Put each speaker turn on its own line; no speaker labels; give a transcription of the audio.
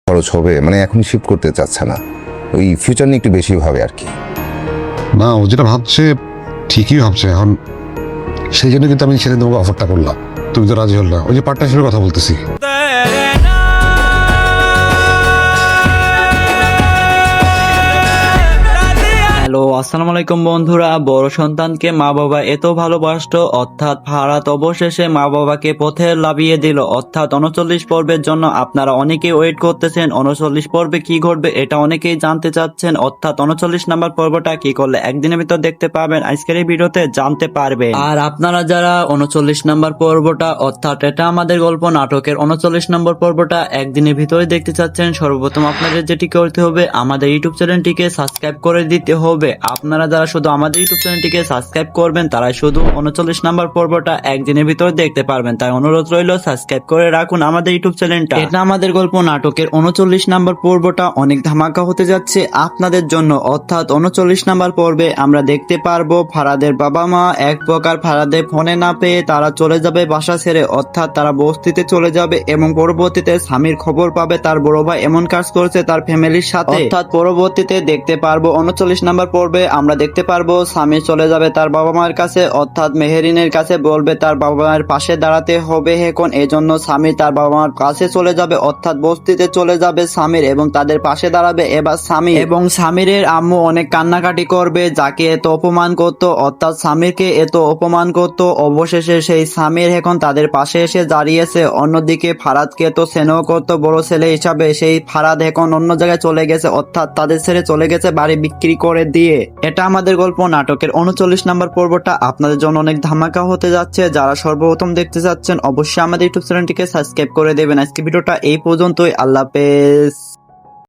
খরচ হবে, মানে এখনই শিফট করতে চাচ্ছে না, ওই ফিউচার নিয়ে একটু বেশি ভাবে আর কি।
না, ও যেটা ভাবছে ঠিকই ভাবছে। এখন সেই জন্য কিন্তু আমি ছেড়ে তোমাকে অফারটা করলাম, তুমি তো রাজি হল না। ওই যে পার্টনারশিপের কথা বলতেছি।
হ্যালো, আসসালামু আলাইকুম বন্ধুরা। বড় সন্তানকে মা বাবা এত ভালোবাসতো, অর্থাৎ ফারাত অবশেষে মা বাবাকে পথে লাভিয়ে দিল। অর্থাৎ 39 পর্বের জন্য আপনারা অনেকেই ওয়েট করতেছেন। 39 পর্বে কি ঘটবে এটা অনেকেই জানতে চাচ্ছেন। অর্থাৎ 39 নাম্বার পর্বটা কি করলে একদিনের ভিতর দেখতে পাবেন, আজকের এই ভিডিওতে জানতে পারবেন। আর আপনারা যারা 39 নাম্বার পর্বটা, অর্থাৎ এটা আমাদের গল্প নাটকের 39 নম্বর পর্বটা একদিনের ভিতরে দেখতে চাচ্ছেন, সর্বপ্রথম আপনাদের যেটি করতে হবে, আমাদের ইউটিউব চ্যানেলটিকে সাবস্ক্রাইব করে দিতে হবে। আপনারা যারা শুধু আমাদের ইউটিউব চ্যানেলটিকে সাবস্ক্রাইব করবেন তারাই শুধু 39 নাম্বার পর্বটা একদিনের ভিতরে দেখতে পারবেন। তাই অনুরোধ রইল, সাবস্ক্রাইব করে রাখুন আমাদের ইউটিউব চ্যানেলটা। এটা আমাদের গল্প নাটকের 39 নাম্বার পর্বটা অনেক ধামাকা হতে যাচ্ছে আপনাদের জন্য। অর্থাৎ 39 নাম্বার পর্বে আমরা দেখতে পারবো ফারাদের বাবা মা এক প্রকার ফারাদের ফোনে না পেয়ে তারা চলে যাবে বাসা ছেড়ে, অর্থাৎ তারা বস্তিতে চলে যাবে এবং পরবর্তীতে স্বামীর খবর পাবে তার বড় ভাই এমন কাজ করছে তার ফ্যামিলির সাথে। অর্থাৎ পরবর্তীতে দেখতে পারবো 39 নাম্বার পর্বে আমরা দেখতে পারবো স্বামী চলে যাবে তার বাবা মায়ের কাছে, অর্থাৎ মেহেরিনের কাছে বলবে তার বাবা মায়ের পাশে দাঁড়াতে হবে এখন। এই জন্য স্বামী তার বাবা মার কাছে চলে যাবে, অর্থাৎ বস্তিতে চলে যাবে স্বামীর এবং তাদের পাশে দাঁড়াবে এবার স্বামী। এবং স্বামীরের আম্মু অনেক কান্নাকাটি করবে, যাকে এত অপমান করত, অর্থাৎ স্বামীরকে এত অপমান করত, অবশেষে সেই স্বামীর এখন তাদের পাশে এসে দাঁড়িয়েছে। অন্যদিকে ফারাদকে তো স্নেহ করতো বড় ছেলে হিসাবে, সেই ফারাদ এখন অন্য জায়গায় চলে গেছে, অর্থাৎ তাদের ছেড়ে চলে গেছে বাড়ি বিক্রি করে দিয়ে। এটা আমাদের গল্প নাটকের 39 নাম্বার পর্বটা আপনাদের জন্য অনেক ধামাকা হতে যাচ্ছে। যারা সর্বপ্রথম দেখতে চাচ্ছেন অবশ্যই আমাদের ইউটিউব চ্যানেলটিকে সাবস্ক্রাইব করে দেবেন। আজকে ভিডিওটা এই পর্যন্তই, আল্লাহ হাফেজ।